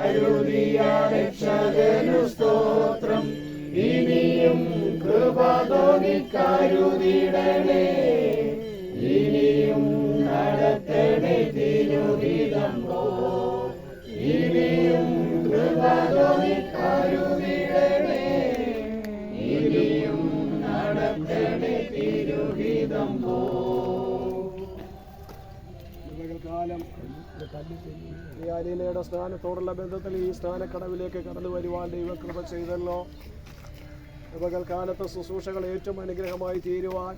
കരുതിയ രക്ഷകനു സ്തോത്രം. ഇനിയും കൃപ തോന്നി കരുതിടണേ, ഇനിയും നടത്തണേ തിരുഹിതം പോൽ. ഇനിയും കൃപ തോന്നി കരുതിടണേ, ഇനിയും നടത്തണേ തിരുഹിതം പോൽ. കാലം യാലീലയുടെ സ്നാനത്തോടുള്ള ബന്ധത്തിൽ ഈ സ്നാനക്കടവിലേക്ക് കടന്നു വരുവാൻ ദൈവകൃപ ചെയ്തല്ലോ. പകൽക്കാലത്ത് ശുശ്രൂഷകൾ ഏറ്റവും അനുഗ്രഹമായി തീരുവാൻ,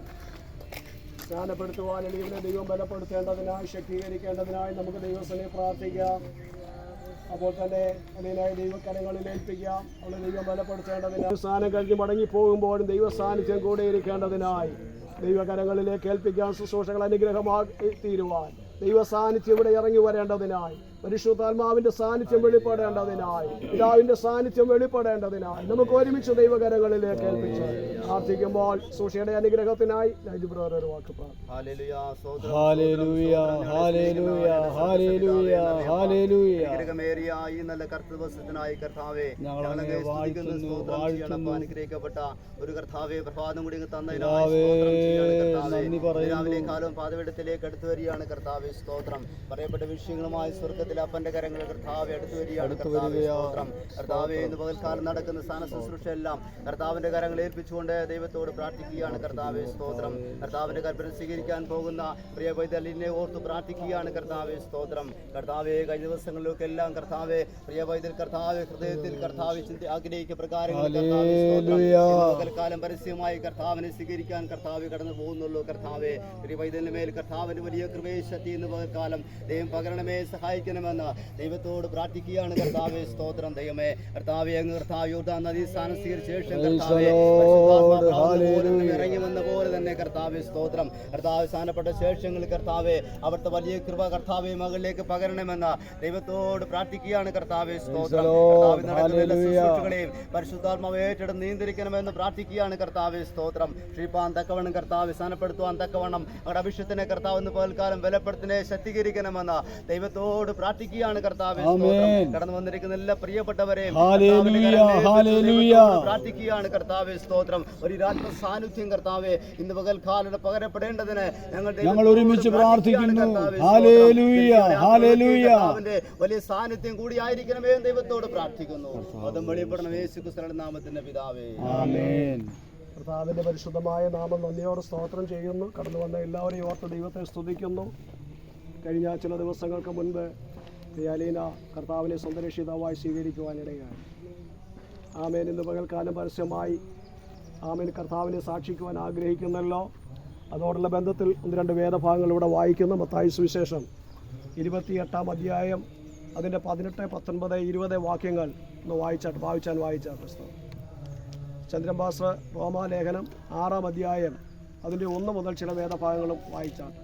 സ്നാനപ്പെടുത്തുവാൻ എളിയവനെ ദൈവം ബലപ്പെടുത്തേണ്ടതിനായി, ശക്തീകരിക്കേണ്ടതിനായി നമുക്ക് ദൈവത്തിനെ പ്രാർത്ഥിക്കാം. അപ്പോൾ തന്നെ അതിനായി ദൈവകരങ്ങളിൽ ഏൽപ്പിക്കാം. അവളെ ദൈവം ബലപ്പെടുത്തേണ്ടതിനായി, സ്നാനം കഴിഞ്ഞ് മടങ്ങിപ്പോകുമ്പോഴും ദൈവ സാന്നിധ്യം കൂടെ ഇരിക്കേണ്ടതിനായി ദൈവകരങ്ങളിലേക്ക് ഏൽപ്പിക്കാൻ, ശുശ്രൂഷകൾ അനുഗ്രഹമായി തീരുവാൻ, ദൈവ സാന്നിധ്യം ഇവിടെ ഇറങ്ങി വരേണ്ടതിനായി, പരിശുദ്ധാത്മാവിന്റെ സാന്നിധ്യം വെളിപ്പെടേണ്ടതിനായി, പിതാവിന്റെ സാന്നിധ്യം വെളിപ്പെടേണ്ടതിനായി നമുക്ക് ഒരുമിച്ച് ദൈവകരങ്ങളിലേക്ക് ഏൽപ്പിച്ച് പ്രാർത്ഥിക്കുമ്പോൾ സൂക്ഷിയുടെ അനുഗ്രഹത്തിനായി ഒരു വാക്ക് അനുഗ്രഹിക്കപ്പെട്ട ഒരു കർത്താവെ പ്രഭാതം കൂടി തന്നതിനാലും പാതവെടുത്തിലേക്ക് അടുത്തു വരികയാണ് കർത്താവെ. സ്തോത്രം. പറയപ്പെട്ട വിഷയങ്ങളുമായി സ്വർഗത്തിൽ അപ്പന്റെ കരങ്ങൾ കർത്താവെ അടുത്തു വരികയാണ് കർത്താവെ. സ്തോത്രം. കർത്താവെ ഇന്ന് പകൽക്കാലം നടക്കുന്ന സ്ഥാന ശുശ്രൂഷ എല്ലാം കർത്താവിന്റെ കരങ്ങൾ ഏൽപ്പിച്ചുകൊണ്ട് ദൈവത്തോട് പ്രാർത്ഥിക്കുകയാണ് കർത്താവെ. സ്തോത്രം. കർത്താവിന്റെ കൽപ്പന സ്വീകരിക്കാൻ പോകുന്ന പ്രിയ പൈതലിനെ ഓർത്ത് പ്രാർത്ഥിക്കുകയാണ് കർത്താവെ. സ്തോത്രം. കർത്താവെ കഴിഞ്ഞ ദിവസങ്ങളിലൊക്കെ എല്ലാം കർത്താവെ പ്രിയ പൈതൽ കർത്താവെ ഹൃദയത്തിൽ കർത്താവെ ആഗ്രഹിക്ക പ്രകാരങ്ങൾ പകൽക്കാലം പരസ്യമായി കർത്താവിനെ സ്വീകരിക്കാൻ കർത്താവ് കടന്നു പോകുന്നുള്ളൂ. കർത്താവെ പ്രിയ പൈതലിന് മേൽ കർത്താവിന്റെ വലിയ കൃപേശക്തി ഇന്ന് പകൽക്കാലം ദൈവം പകരണമേ, സഹായിക്കണമെന്ന് ദൈവത്തോട് പ്രാർത്ഥിക്കുകയാണ് കർത്താവെ. സ്തോത്രം. ദൈവമേ കർത്താവെ അങ്ങ് കർത്താവ് യോർദാൻ നദീ സ്ഥാനം സ്വീകരിച്ച ശേഷം ഇറങ്ങി വന്ന പോലെ തന്നെ കർത്താവെ. സ്തോത്രം. കർത്താവ് സ്ഥാനപ്പെട്ട ശേഷങ്ങൾ കർത്താവെ അവിടുത്തെ വലിയ കൃപ കർത്താവെ മകളിലേക്ക് പകരണമെന്ന് ദൈവത്തോട് പ്രാർത്ഥിക്കുകയാണ് കർത്താവെ. സ്തോത്രം. ശുശ്രൂഷകളെയും പരിശുദ്ധാത്മാവ് ഏറ്റെടുത്ത് നിയന്ത്രിക്കണമെന്ന് പ്രാർത്ഥിക്കുകയാണ് കർത്താവെ. സ്തോത്രം. ശ്രീപാൻ തക്കവണ്ണം കർത്താവ് സ്ഥാനപ്പെടുത്തുവാൻ തക്കവണ്ണം അവരുടെ അഭിഷേകത്തിനെ കർത്താവ് ഇന്ന് പകൽക്കാലം ബലപ്പെടുത്തിനെ ശക്തീകരിക്കണമെന്ന് ദൈവത്തോട് പ്രാർത്ഥിക്കുകയാണ് കർത്താവെ. കടന്നു വന്നിരിക്കുന്ന എല്ലാ പ്രിയപ്പെട്ടവരെയും പ്രാർത്ഥിക്കുകയാണ് കർത്താവെ. സ്തോത്രം. ഒരു രാത്രി സാന്നിധ്യം കർത്താവെ ഇന്ന് പകൽക്കാലം പകരപ്പെടേണ്ടതിന് ഞങ്ങൾ ഒരുമിച്ച് പ്രാർത്ഥിക്കുന്നു. വലിയ സാന്നിധ്യം കൂടി ആയിരിക്കണമേ ദൈവത്തോട് പ്രാർത്ഥിക്കുന്നു. അതും വെളിപ്പെടണം യേശുക്രിസ്തുവിന്റെ നാമത്തിന്റെ പിതാവേ. കർത്താവിന്റെ പരിശുദ്ധമായ നാമം നന്ദിയോട് സ്തോത്രം ചെയ്യുന്നു. കടന്നു വന്ന എല്ലാവരെയും ഓർത്ത് ദൈവത്തെ സ്തുതിക്കുന്നു. കഴിഞ്ഞ ചില ദിവസങ്ങൾക്ക് മുൻപ് യാലീന കർത്താവിനെ സ്വന്തം രക്ഷിതാവായി സ്വീകരിക്കുവാനിടയായി. ആമേൻ. ഇന്ന് പകൽക്കാലം പരസ്യമായി ആമേൻ കർത്താവിനെ സാക്ഷിക്കുവാൻ ആഗ്രഹിക്കുന്നല്ലോ. അതോടുള്ള ബന്ധത്തിൽ 1-2 വേദഭാഗങ്ങൾ ഇവിടെ വായിക്കുന്നു. മത്തായി സുവിശേഷം 28-ാം അധ്യായം അതിൻ്റെ 18, 19, 20 വാക്യങ്ങൾ ഒന്ന് വായിച്ചാൽ പുസ്തകം. ചന്ദ്രൻഭാസ് റോമാലേഖനം 6-ാം അധ്യായം അതിൻ്റെ 1 മുതൽ ചില വേദഭാഗങ്ങളും വായിച്ചാട്ടെ.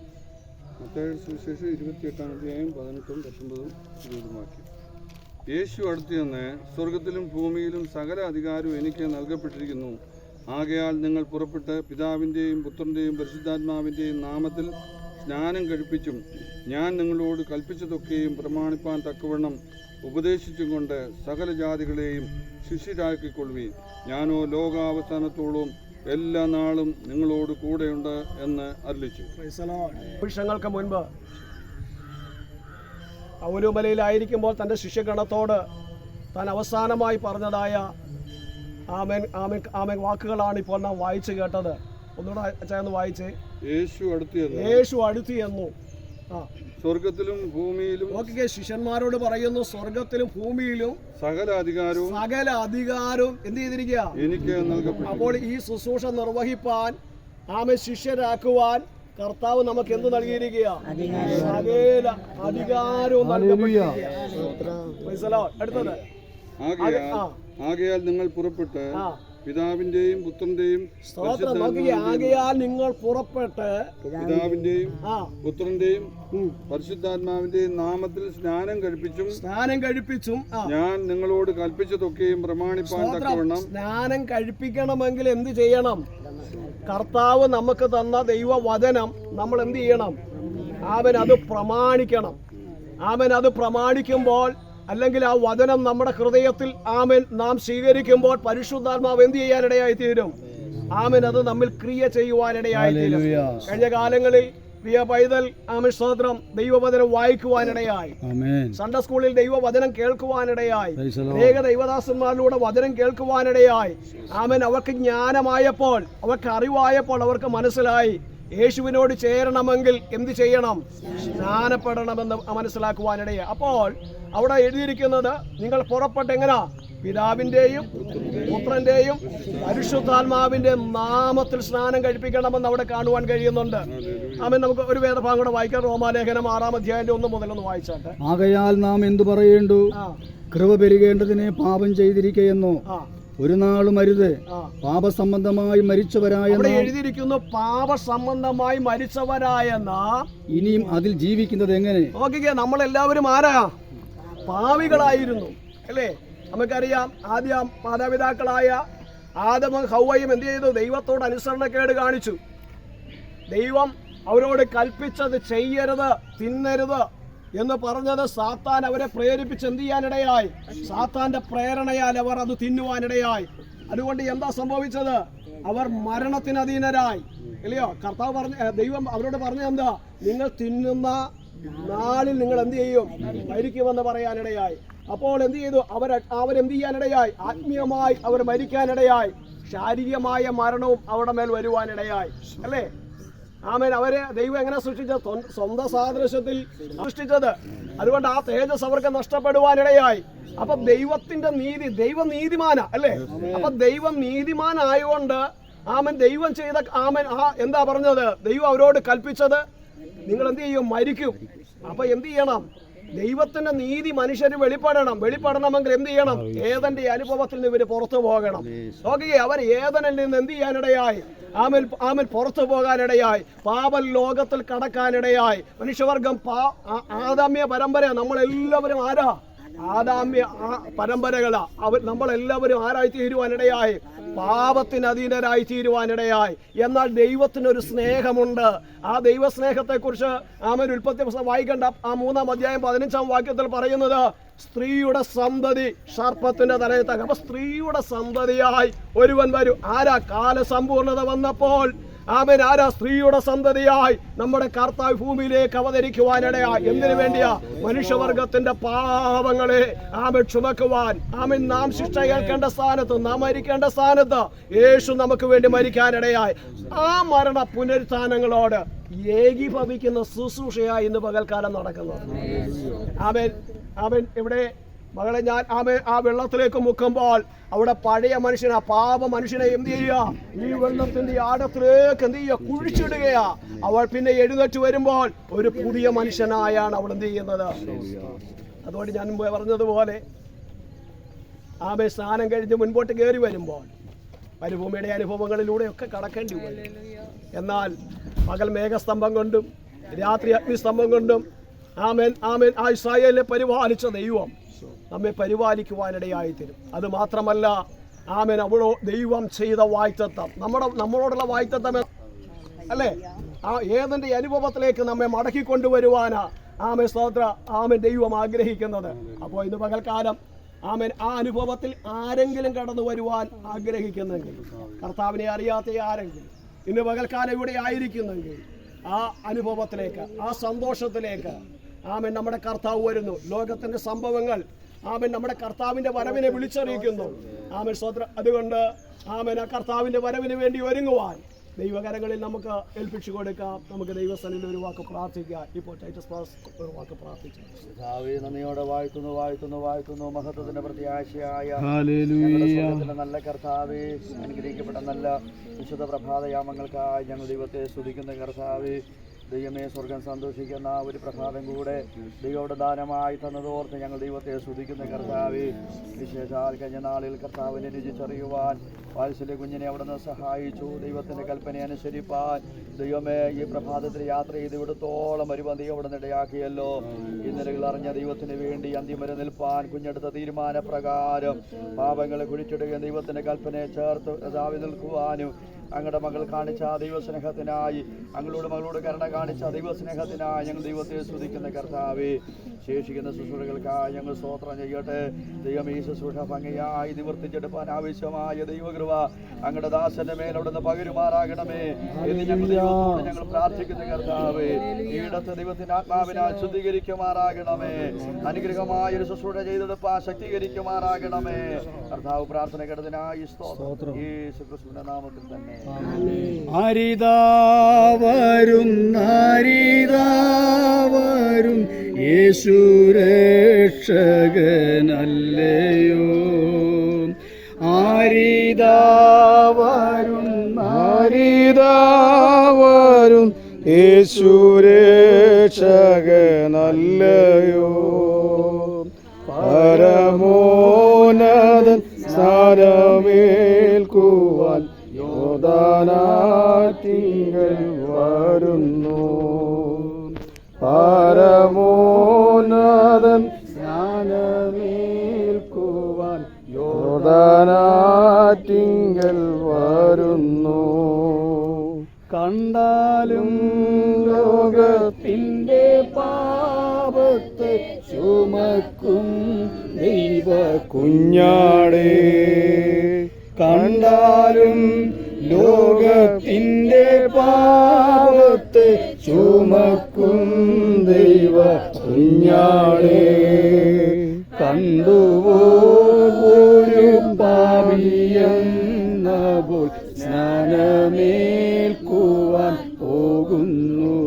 മത്തായി സുവിശേഷം 28-ാം അധ്യായം 18, 19, 20 വാക്യം. യേശു അടുത്ത് ചെന്ന്, സ്വർഗത്തിലും ഭൂമിയിലും സകല അധികാരവും എനിക്ക് നൽകപ്പെട്ടിരിക്കുന്നു. ആകയാൽ നിങ്ങൾ പുറപ്പെട്ട് പിതാവിൻ്റെയും പുത്രൻ്റെയും പരിശുദ്ധാത്മാവിൻ്റെയും നാമത്തിൽ സ്നാനം കഴിപ്പിച്ചും ഞാൻ നിങ്ങളോട് കൽപ്പിച്ചതൊക്കെയും പ്രമാണിപ്പാൻ തക്കവണ്ണം ഉപദേശിച്ചും കൊണ്ട് സകല ജാതികളെയും ശിഷ്യരാക്കിക്കൊള്ളുവീൻ. ഞാനോ ലോകാവസാനത്തോളം എല്ലാ നാളും നിങ്ങളോട് കൂടെയുണ്ട് എന്ന് അരുളിച്ചു. വർഷങ്ങൾക്ക് മുൻപ് ഔലുമലയിലായിരിക്കുമ്പോൾ തൻ്റെ ശിഷ്യഗണത്തോട് താൻ അവസാനമായി പറഞ്ഞതായ ആമേൻ വാക്കുകളാണ് ഇപ്പോൾ നാം വായിച്ചു കേട്ടത്. ഒന്നുകൂടെ അച്ചായൊന്ന് വായിച്ചേ. യേശു അടുത്തു എന്നു. സ്വർഗത്തിലും ഭൂമിയിലും ശിഷ്യന്മാരോട് പറയുന്നു, സ്വർഗത്തിലും ഭൂമിയിലും സകല അധികാരവും എന്ത് ചെയ്തിരിക്കുക എനിക്ക് നൽകപ്പെട്ടു. അപ്പോൾ ഈ ശുശ്രൂഷ നിർവഹിപ്പാൻ ശിഷ്യരാക്കുവാൻ കർത്താവ് നമുക്ക് എന്ത് നൽകിയിരിക്കുക? സകല അധികാരവും നൽകപ്പെട്ടിരിക്കുക. അടുത്തത്. ആകയാൽ നിങ്ങൾ പുറപ്പെട്ട് പിതാവിന്റെയും പുത്രന്റെയും പുത്രന്റെയും പരിശുദ്ധാത്മാവിന്റെയും നാമത്തിൽ സ്നാനം കഴിപ്പിച്ചും ഞാൻ നിങ്ങളോട് കൽപ്പിച്ചതൊക്കെയും പ്രമാണിപ്പാൻ തക്കവണ്ണം. സ്നാനം കഴിപ്പിക്കണമെങ്കിൽ എന്ത് ചെയ്യണം? കർത്താവ് നമുക്ക് തന്ന ദൈവവചനം നമ്മൾ എന്ത് ചെയ്യണം? അവൻ അത് പ്രമാണിക്കണം. അവൻ അത് പ്രമാണിക്കുമ്പോൾ അല്ലെങ്കിൽ ആ വചനം നമ്മുടെ ഹൃദയത്തിൽ ആമേൻ നാം സ്വീകരിക്കുമ്പോൾ പരിശുദ്ധാത്മാവ് എന്ത് ചെയ്യാനിടയായി തീരും? ആമേൻ, അത് നമ്മിൽ ക്രിയ ചെയ്യുവാനിടയായി തീരും. കഴിഞ്ഞ കാലങ്ങളിൽ പ്രിയ പൈതൽ ആമേൻ സ്തോത്രം ദൈവവചനം വായിക്കുവാനിടയായി, സൺഡേ സ്കൂളിൽ ദൈവവചനം കേൾക്കുവാനിടയായി, അനേക ദൈവദാസന്മാരിലൂടെ വചനം കേൾക്കുവാനിടയായി. ആമേൻ, അവർക്ക് ജ്ഞാനമായപ്പോൾ, അവർക്ക് അറിവായപ്പോൾ അവർക്ക് മനസ്സിലായി യേശുവിനോട് ചേരണമെങ്കിൽ എന്ത് ചെയ്യണം? സ്നാനപ്പെടണമെന്ന് മനസ്സിലാക്കുവാനിടയായി. അപ്പോൾ അവിടെ എഴുതിയിരിക്കുന്നത്, നിങ്ങൾ പുറപ്പെട്ട് എങ്ങനാ? പിതാവിന്റെയും പുത്രന്റെയും പരിശുദ്ധാത്മാവിന്റെ നാമത്തിൽ സ്നാനം കഴിപ്പിക്കണമെന്ന് അവിടെ കാണുവാൻ കഴിയുന്നുണ്ട്. ആമേൻ. നമുക്ക് ഒരു വേദഭാഗം കൂടെ വായിക്കാം. റോമാലേഖനം 6-ാം അധ്യായം 1 മുതൽ ഒന്ന് വായിച്ചാട്ടെ. ആകയാൽ നാം എന്തു പറയേണ്ടു? കൃപ പെരുകേണ്ടതിനെ പാപം ചെയ്തിരിക്കുകയെന്നോ ഒരു നാളും അരുത്. പാപസംബന്ധമായി മരിച്ചവരായ എഴുതിയിരിക്കുന്നു, പാപസംബന്ധമായി മരിച്ചവരായ നാം ഇനിയും അതിൽ ജീവിക്കുന്നത് എങ്ങനെ? നോക്കിക്കേ, നമ്മളെല്ലാവരും ആരാ? പാവികളായിരുന്നു, അല്ലേ? നമുക്കറിയാം, ആദ്യം മാതാപിതാക്കളായ ആദമും ഹൗവയും എന്ത് ചെയ്തു? ദൈവത്തോട് അനുസരണക്കേട് കാണിച്ചു. ദൈവം അവരോട് കൽപ്പിച്ചത് ചെയ്യരുത്, തിന്നരുത് എന്ന് പറഞ്ഞത് സാത്താൻ അവരെ പ്രേരിപ്പിച്ച് എന്ത് ചെയ്യാനിടയായി? സാത്താന്റെ പ്രേരണയാൽ അവർ അത് തിന്നുവാനിടയായി. അതുകൊണ്ട് എന്താ സംഭവിച്ചത്? അവർ മരണത്തിന് അധീനരായി, ഇല്ലയോ? കർത്താവ് ദൈവം അവരോട് പറഞ്ഞ എന്താ? നിങ്ങൾ തിന്നുന്ന നാളിൽ നിങ്ങൾ എന്ത് ചെയ്യും? മരിക്കുമെന്ന് പറയാനിടയായി. അപ്പോൾ എന്ത് ചെയ്തു? അവരെന്ത് ചെയ്യാനിടയായി? ആത്മീയമായി അവർ മരിക്കാനിടയായി. ശാരീരികമായ മരണവും അവരുടെ മേൽ വരുവാനിടയായി, അല്ലേ? ആമേൻ. അവരെ ദൈവം എങ്ങനെ സൃഷ്ടിച്ചത്? സ്വന്തം സാദൃശ്യത്തിൽ സൃഷ്ടിച്ചത്. അതുകൊണ്ട് ആ തേജസ് അവർക്ക് നഷ്ടപ്പെടുവാനിടയായി. അപ്പൊ ദൈവത്തിന്റെ നീതി, ദൈവം നീതിമാനാ, അല്ലേ? അപ്പൊ ദൈവം നീതിമാനായതുകൊണ്ട് ആമൻ ദൈവം ചെയ്ത ആമൻ എന്താ പറഞ്ഞത്? ദൈവം അവരോട് കൽപ്പിച്ചത് നിങ്ങൾ എന്ത് ചെയ്യും? മരിക്കും. അപ്പൊ എന്ത് ചെയ്യണം? ദൈവത്തിന്റെ നീതി മനുഷ്യന് വെളിപ്പെടണമെങ്കിൽ എന്ത് ചെയ്യണം? ഏദന്റെ അനുഭവത്തിൽ നിന്ന് ഇവര് പുറത്തു പോകണം. നോക്കിയേ, അവർ ഏദനിൽ നിന്ന് എന്ത് ചെയ്യാനിടയായി? ആമൻ പുറത്തു പോകാനിടയായി. പാപ ലോകത്തിൽ കടക്കാനിടയായി. മനുഷ്യവർഗം ആദാമ്യ പരമ്പര. നമ്മളെല്ലാവരും ആരാ? ആദാമ്യ പരമ്പരകളാ. നമ്മളെല്ലാവരും ആരായി തീരുവാനിടയായി? പാപത്തിന് അധീനരായി തീരുവാനിടയായി. എന്നാൽ ദൈവത്തിനൊരു സ്നേഹമുണ്ട്. ആ ദൈവസ്നേഹത്തെക്കുറിച്ച് ആമൻ ഉൽപ്പത്തി പുസ്തകം വായിക്കേണ്ട ആ 3-ാം അധ്യായം 15-ാം വാക്യത്തിൽ പറയുന്നത്, സ്ത്രീയുടെ സന്തതി സർപ്പത്തിന്റെ തലയിൽ തക. അപ്പൊ സ്ത്രീയുടെ സന്തതിയായി ഒരുവൻ വരും. ആരാ? കാലസമ്പൂർണത വന്നപ്പോൾ ആമേൻ ആരാ? സ്ത്രീയുടെ സന്തതിയായി നമ്മുടെ കർത്താവ് ഭൂമിയിലേക്ക് അവതരിക്കുവാനിടയായി. എന്തിനു വേണ്ടിയാ? മനുഷ്യവർഗത്തിന്റെ പാപങ്ങളെ ആമേൻ ചുമക്കുവാൻ. ആമേൻ നാം ശിക്ഷ ഏൽക്കേണ്ട സ്ഥാനത്ത്, നാം മരിക്കേണ്ട സ്ഥാനത്ത് യേശു നമുക്ക് വേണ്ടി മരിക്കാനിടയായി. ആ മരണ പുനരുത്ഥാനങ്ങളോട് ഏകീഭവിക്കുന്ന ശുശ്രൂഷയായി ഇന്ന് പകൽക്കാലം നടക്കുന്നത്. ആമേൻ. ആമേൻ. ഇവിടെ മകളെ ഞാൻ ആ വെള്ളത്തിലേക്ക് മുക്കുമ്പോൾ അവിടെ പഴയ മനുഷ്യനെ, പാപ മനുഷ്യനെ എന്ത് ചെയ്യുക? ഈ വെള്ളത്തിന്റെ ആഴത്തിലേക്ക് എന്ത് ചെയ്യുക? കുഴിച്ചിടുകയാ. അവൾ പിന്നെ എഴുന്നേറ്റ് വരുമ്പോൾ ഒരു പുതിയ മനുഷ്യനായാണ് അവൾ എന്ത് ചെയ്യുന്നത്. അതുകൊണ്ട് ഞാൻ മുമ്പ് പറഞ്ഞതുപോലെ ആമേ സ്നാനം കഴിഞ്ഞ് മുൻപോട്ട് കയറി വരുമ്പോൾ മരുഭൂമിയുടെ അനുഭവങ്ങളിലൂടെയൊക്കെ കടക്കേണ്ടി വരും. എന്നാൽ പകൽ മേഘസ്തംഭം കൊണ്ടും രാത്രി അഗ്നിസ്തംഭം കൊണ്ടും ആമേൻ ആമേൻ ആ ഇസ്രായേലിനെ പരിപാലിച്ച ദൈവം നമ്മെ പരിപാലിക്കുവാനിടയായി തരും. അത് മാത്രമല്ല ആമേൻ അവളോ ദൈവം ചെയ്ത വാഗ്ദത്തം, നമ്മളോടുള്ള വാഗ്ദത്തം അല്ലേ? ആ ഏതിൻ്റെ അനുഭവത്തിലേക്ക് നമ്മെ മടക്കിക്കൊണ്ടുവരുവാനാ ആമേൻ സ്തോത്ര ആമേൻ ദൈവം ആഗ്രഹിക്കുന്നത്. അപ്പോൾ ഇന്ന് പകൽക്കാലം ആമേൻ ആ അനുഭവത്തിൽ ആരെങ്കിലും കടന്നു വരുവാൻ ആഗ്രഹിക്കുന്നെങ്കിൽ, കർത്താവിനെ അറിയാത്ത ആരെങ്കിലും ഇന്ന് പകൽക്കാലം ഇവിടെ ആയിരിക്കുന്നെങ്കിൽ ആ അനുഭവത്തിലേക്ക്, ആ സന്തോഷത്തിലേക്ക് ആമേൻ നമ്മുടെ കർത്താവ് വരുന്നു. ലോകത്തിന്റെ സംഭവങ്ങൾ ആമേൻ നമ്മുടെ കർത്താവിന്റെ വരവിനെ വിളിച്ചറിയിക്കുന്നു. ആമേൻ സ്തോത്രം. അതുകൊണ്ട് ആമേൻ ആ കർത്താവിന്റെ വരവിന് വേണ്ടി ഒരുങ്ങുവാൻ ദൈവകരങ്ങളിൽ നമുക്ക് ഏൽപ്പിച്ചു കൊടുക്കാം. നമുക്ക് ദൈവസന്നിധിയിൽ ഒരു വാക്ക് പ്രാർത്ഥിക്കാം. ഇപ്പോൾ ടൈറ്റസ് പാസ് ഒരു വാക്ക് പ്രാർത്ഥിച്ചു. നന്ദിയോടെ വാഴ്ത്തുന്നു മഹത്വത്തിന്റെ പ്രത്യാശയായ നല്ല കർത്താവേ, അനുഗ്രഹിക്കപ്പെട്ട നല്ല വിശുദ്ധ പ്രഭാതയാമങ്ങൾക്കായി ഞങ്ങൾ ദൈവത്തെ സ്തുതിക്കുന്ന കർത്താവേ. ദൈവമേ, സ്വർഗം സന്തോഷിക്കുന്ന ഒരു പ്രഭാതം കൂടെ ദൈവയുടെ ദാനമായി തന്നതോർത്ത് ഞങ്ങൾ ദൈവത്തെ സ്തുതിക്കുന്ന കർത്താവേ. വിശേഷാൽ കഴിഞ്ഞ നാളിൽ കർത്താവിനെ രുചിച്ചറിയുവാൻ വാത്സല്യ കുഞ്ഞിനെ അവിടെ നിന്ന് സഹായിച്ചു. ദൈവത്തിൻ്റെ കൽപ്പന അനുസരിപ്പാൻ ദൈവമേ ഈ പ്രഭാതത്തിൽ യാത്ര ചെയ്ത് ഇവിടത്തോളം വരുവാൻ ദൈവം അവിടെ നിന്ന് ഇടയാക്കിയല്ലോ. ഇന്നലകൾ അറിഞ്ഞ ദൈവത്തിന് വേണ്ടി അന്ത്യം വരെ നിൽപ്പാൻ കുഞ്ഞെടുത്ത തീരുമാനപ്രകാരം പാപങ്ങളെ കുഴിച്ചിടുകയും ദൈവത്തിൻ്റെ കൽപ്പനയെ ചേർത്ത് നിൽക്കുവാനും അങ്ങയുടെ മകൾ കാണിച്ച ദൈവസ്നേഹത്തിനായി, അങ്ങയുടെ മകളോട് കരുണ കാണിച്ച ദൈവസ്നേഹത്തിനായി ഞങ്ങൾ ദൈവത്തെ സ്തുതിക്കുന്ന കർത്താവേ. ശേഷിക്കുന്ന ശുശ്രൂഷകൾക്കായി ഞങ്ങൾ സ്തോത്രം ചെയ്യട്ടെ. ദൈവം ഈ ശുശ്രൂഷ ഭംഗിയായി നിവർത്തിച്ചെടുപ്പാൻ ആവശ്യമായ ദൈവകൃപ അങ്ങയുടെ ദാസന്റെ മേലവിടുന്ന് പകരുമാറാകണമേ എന്ന് ഞങ്ങൾ ദൈവത്തോട് ഞങ്ങൾ പ്രാർത്ഥിക്കുന്ന കർത്താവേ. ഈടത്തെ ദൈവത്തിന്റെ ആത്മാവിനാൽ ശുദ്ധീകരിക്കുമാറാകണമേ. അനുഗ്രഹമായ ഒരു ശുശ്രൂഷ ചെയ്തെടുപ്പാൻ ശക്തീകരിക്കുമാറാകണമേ കർത്താവ്. പ്രാർത്ഥന കേട്ടതിനായി സ്തോത്രം. യേശുക്രിസ്തുവിന്റെ നാമത്തിൽ തന്നെ. ആരിതാവരും യേശു രക്ഷകനല്ലയോ. ആരിതാവരും യേശു രക്ഷകനല്ലയോ. പരമോന്നതൻ സ്ഥാനമേൽക്കുവാൻ യോദാനാറ്റിങ്കൽ വരുന്നു. പരമോന്നതൻ സ്ഥാനമേൽക്കുവാൻ യോദാനാറ്റിങ്കൽ വരുന്നു. കണ്ടാലും ലോകത്തിൻ്റെ പാപത്തെ ചുമക്കും ദൈവ കുഞ്ഞാടേ. കണ്ടാലും ലോകത്തിൻ്റെ പാപത്തെ ചുമക്കും ദൈവ കുഞ്ഞാടേ. കണ്ടുവോ ഒരു പാപിയെന്ന പോൽ സ്നാനമേൽക്കുവാൻ പോകുന്നു.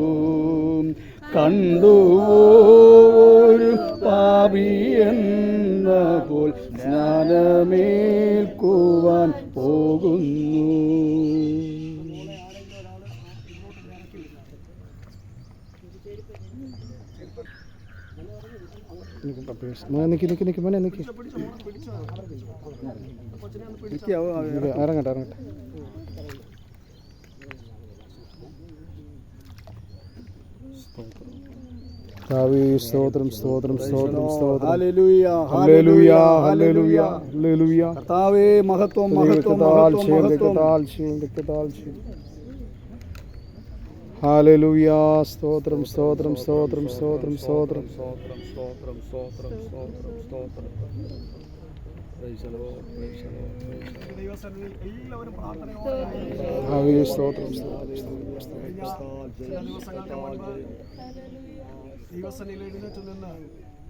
കണ്ടുവോ ഒരു പാപിയെന്ന പോൽ സ്നാനമേൽക്കുവാൻ പോകുന്നു. ഇറങ്ങട്ടെ. സ്തോത്രം സ്തോത്രം സ്തോത്രം സ്തോത്രം. Hallelujah hallelujah hallelujah hallelujah. കർത്താവേ മഹത്വം മഹത്വം മഹത്വം മഹത്വം. ഹല്ലേലൂയ. സ്തോത്രം സ്തോത്രം സ്തോത്രം സ്തോത്രം സ്തോത്രം സ്തോത്രം സ്തോത്രം സ്തോത്രം സ്തോത്രം സ്തോത്രം. എല്ലാവരും പ്രാർത്ഥനയോടെ സ്തോത്രം ദൈവസന്നിധിയിൽ എഴുന്നേറ്റ് നിന്ന്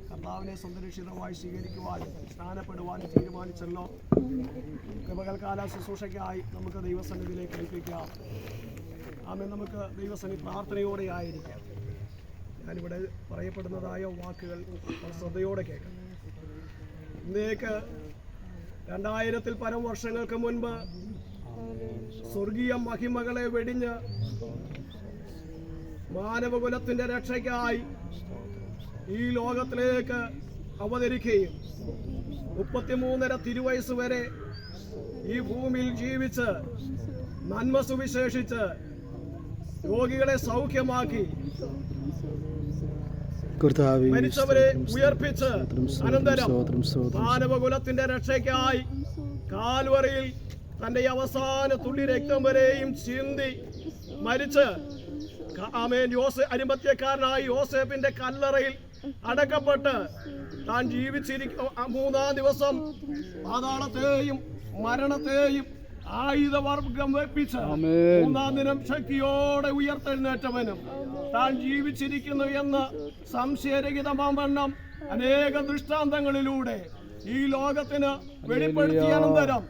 കർത്താവിനെ സുരക്ഷിതമായി സ്വീകരിക്കുവാനും സ്നാനപ്പെടുവാനും തീരുമാനിച്ചല്ലോ. കൃപകൽക്കാല ശുശ്രൂഷയ്ക്കായി നമുക്ക് ദൈവസന്നിധിയിലേക്ക് ഏൽപ്പിക്കാം. ആമേൻ. നമുക്ക് ദൈവസന്നിധി പ്രാർത്ഥനയോടെ ആയിരിക്കാം. ഞാനിവിടെ പറയപ്പെടുന്നതായ വാക്കുകൾ ശ്രദ്ധയോടെ കേൾക്കാം. ഇന്നേക്ക് 2000-ൽ പരം വർഷങ്ങൾക്ക് മുൻപ് സ്വർഗീയ മഹിമകളെ വെടിഞ്ഞ് മാനവകുലത്തിന്റെ രക്ഷയ്ക്കായി ഈ ലോകത്തിലേക്ക് അവതരിക്കുകയും 33.5 തിരുവയസ്സ് വരെ ഈ ഭൂമിയിൽ ജീവിച്ച് നന്മ സുവിശേഷിച്ച് രോഗികളെ സൗഖ്യമാക്കി മരിച്ചവരെ ഉയർപ്പിച്ച് അനന്തരം മാനവകുലത്തിന്റെ രക്ഷയ്ക്കായി കാൽവറിയിൽ തന്റെ അവസാന തുള്ളി രക്തം വരെയും ചിന്തി മരിച്ച് ആമേൻ അരിമത്യക്കാരനായ യോസേഫിന്റെ കല്ലറയിൽ അടക്കപ്പെട്ട് താൻ ജീവിച്ചിരിക്കും 3-ാം ദിവസം പാതാളത്തെയും മരണത്തെയും ആയുധവർഗം വെപ്പിച്ച് 3-ാം ദിനം ശക്തിയോടെ ഉയർത്തെഴുന്നേറ്റവനും താൻ ജീവിച്ചിരിക്കുന്നു എന്ന് സംശയരഹിതമാവണ്ണം അനേക ദൃഷ്ടാന്തങ്ങളിലൂടെ ഈ ലോകത്തിന് വെളിപ്പെടുത്തിയ അനന്തരം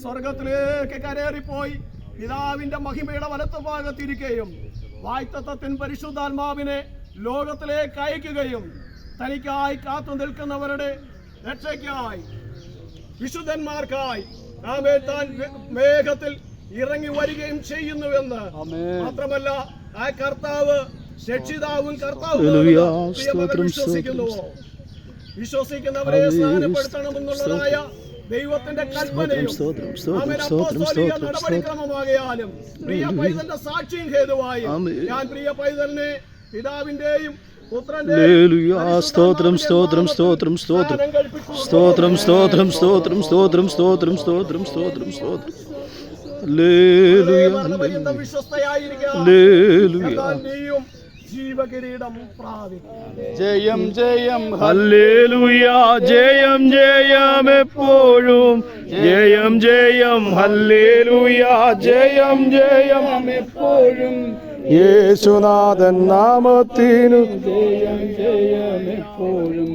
സ്വർഗത്തിലേക്ക് കരേറിപ്പോയി പിതാവിന്റെ മഹിമയുടെ വലത്തുഭാഗത്തിരിക്കുകയും വാഗ്ദത്തത്തിൻ പരിശുദ്ധാത്മാവിനെ ലോകത്തിലേക്ക് അയക്കുകയും തനിക്കായി കാത്തു നിൽക്കുന്നവരുടെ രക്ഷയ്ക്കായി വിശുദ്ധന്മാർക്കായി താൻ മേഘത്തിൽ ഇറങ്ങി വരികയും ചെയ്യുന്നുവെന്ന് മാത്രമല്ല ആ കർത്താവ് രക്ഷിതാവും കർത്താവും വിശ്വസിക്കുന്നുവോ? വിശ്വസിക്കുന്നവരെ സ്നാനപ്പെടുത്തണമെന്നുള്ളതായ ദൈവത്തിന്റെ കൽപ്പനയും അപ്പോസ്തലിക നടപടിക്രമമാകയാലും പ്രിയ പൈതലിന്റെ സാക്ഷ്യം ഹേതുവായും ഞാൻ പ്രിയ പൈതലിനെ പിതാവിന്റെയും സ്തോത്രം സ്തോത്രം സ്തോത്രം സ്തോത്രം സ്തോത്രം സ്തോത്രം സ്തോത്രം സ്തോത്രം സ്തോത്രം സ്തോത്രം സ്തോത്രം സ്തോത്രം. മരണപര്യന്തം വിശ്വസ്തയായിരിക്കുക. എന്നാൽ നീയും ജീവകിരീടം പ്രാപിക്കും. ജയം ജയം ഹല്ലേലൂയ, ജയം ജയം എപ്പോഴും, ജയം ജയം ഹല്ലേലൂയ, ജയം ജയം എപ്പോഴും, യേശുനാഥൻ നാമത്തിനു ജയം ജയം എപ്പോഴും,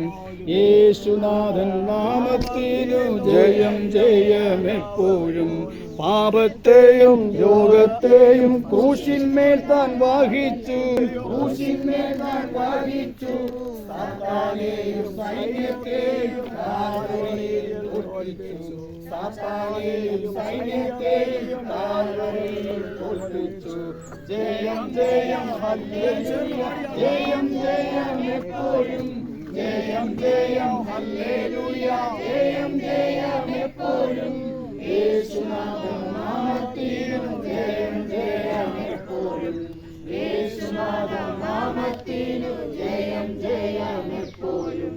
യേശുനാഥൻ നാമത്തിനു ജയം ജയം എപ്പോഴും. പാപത്തെയും രോഗത്തെയും ക്രൂശിന്മേൽ താൻ വഹിച്ചു, ക്രൂശിന്മേൽ താൻ വഹിച്ചു, സാത്താനെയും സൈന്യത്തെയും കാൽവരിയിൽ തോൽപ്പിച്ചു, സാത്താനെയും സൈന്യത്തെയും കാൽവരിയിൽ തോൽപ്പിച്ചു. ജയം ജയം ഹല്ലേലൂയ, ജയം ജയം എപ്പോഴും, ജയം ജയം ഹല്ലേലൂയ, ജയം ജയം എപ്പോഴും, യേശുനാഥൻ നാമത്തിനു ജയം ജയം എപ്പോഴും, യേശുനാഥൻ നാമത്തിനു ജയം ജയം എപ്പോഴും.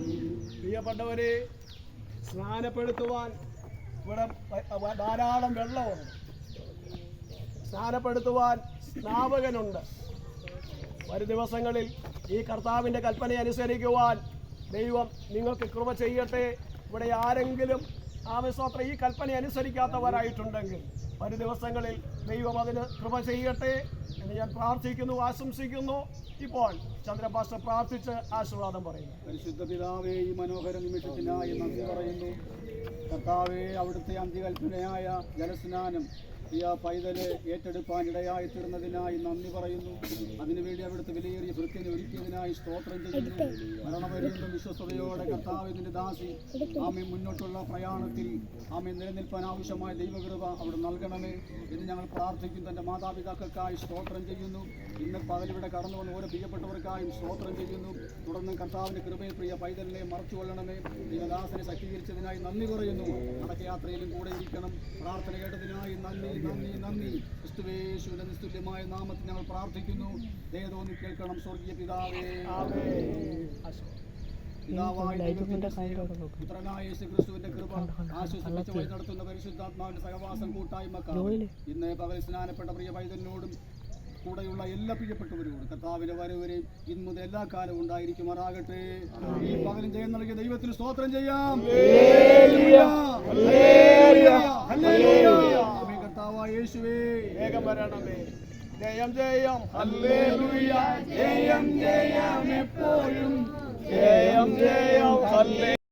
പ്രിയപ്പെട്ടവരെ, സ്നാനപ്പെടുത്തുവാൻ ഇവിടെ ധാരാളം വെള്ളമുണ്ട്. സ്നാനപ്പെടുത്തുവാൻ സ്നാപകനുണ്ട്. വരും ദിവസങ്ങളിൽ ഈ കർത്താവിൻ്റെ കൽപ്പന അനുസരിക്കുവാൻ ദൈവം നിങ്ങൾക്ക് കൃപ ചെയ്യട്ടെ. ഇവിടെ ആരെങ്കിലും ആമസ്തോത്രം ഈ കൽപ്പന അനുസരിക്കാത്തവരായിട്ടുണ്ടെങ്കിൽ വരും ദിവസങ്ങളിൽ ദൈവം അതിന് കൃപ ചെയ്യട്ടെ എന്ന് ഞാൻ പ്രാർത്ഥിക്കുന്നു, ആശംസിക്കുന്നു. ഇപ്പോൾ ചന്ദ്രപാസ്റ്റർ പ്രാർത്ഥിച്ച് ആശീർവാദം പറയുന്നു. പരിശുദ്ധ പിതാവേ, ഈ മനോഹര നിമിഷത്തിനായി നന്ദി പറയുന്നു. കർത്താവേ, അവിടുത്തെ അന്ത്യകൽപ്പനയായ ജലസ്നാനം ഈ പൈതല് ഏറ്റെടുപ്പാൻ ഇടയായി തീർന്നതിനായി നന്ദി പറയുന്നു. അതിനുവേണ്ടി അവിടുത്തെ വിലയേറിയ ഭൃത്യനെ ഒരുക്കിയതിനായി സ്തോത്രം ചെയ്യുന്നു. മരണപര്യന്തം വിശ്വസ്തയോടെ കർത്താവ് ഇതിന്റെ ദാസി ആമേ മുന്നോട്ടുള്ള പ്രയാണത്തിൽ ആമേ നിലനിൽപ്പാൻ ആവശ്യമായ ദൈവകൃപ അവിടെ നൽകണമേ എന്ന് ഞങ്ങൾ പ്രാർത്ഥിക്കുന്നു. തന്റെ മാതാപിതാക്കൾക്കായി സ്തോത്രം ചെയ്യുന്നു. ഇന്ന് പകലിവിടെ കടന്നു വന്ന ഓരോ പ്രിയപ്പെട്ടവർക്കായും സ്തോത്രം ചെയ്യുന്നു. തുടർന്ന് കർത്താവിന്റെ കൃപയിൽ പ്രിയ പൈതലിനെ മറച്ചുകൊള്ളണമേ. ദൈവദാസനെ ശക്തീകരിച്ചതിനായി നന്ദി പറയുന്നു. നടക്കയാത്രയിലും കൂടെ ഇരിക്കണം. പ്രാർത്ഥന കേട്ടതിനായി നന്ദി നന്ദി നന്ദി. ക്രിസ്തുവേശുവിന്റെ നിസ്തുല്യമായ നാമത്തിൽ ഞങ്ങൾ പ്രാർത്ഥിക്കുന്നു. ദയതോന്നി കേൾക്കണം സ്വർഗീയ പിതാവേ. പിതാവായ ദൈവത്തിന്റെ സ്നേഹം, പുത്രനായ യേശുക്രിസ്തുവിന്റെ കൃപ, ആശ്വസിപ്പിച്ച് വഴി നടത്തുന്ന പരിശുദ്ധാത്മാവിന്റെ സഹവാസം കൂട്ടായ്മക്കാരും ഇന്ന് പകൽ സ്നാനപ്പെട്ട പ്രിയ പൈതലിനോടും കൂടെയുള്ള എല്ലാ പ്രിയപ്പെട്ടവരോടും കർത്താവിന്റെ വരവരെയും ഇന്ന് മുതൽ എല്ലാ കാലവും ഉണ്ടായിരിക്കുമാറാകട്ടെ. ഈ പകലും ജയം നൽകിയ ദൈവത്തിന് സ്തോത്രം ചെയ്യാം. കർത്താവായ യേശുവേ, വേഗം വരണമേ. ജയം ജയം ഹല്ലേലൂയ, ജയം ജയം എപ്പോഴും, ജയം ജയം ഹല്ലേലൂയ.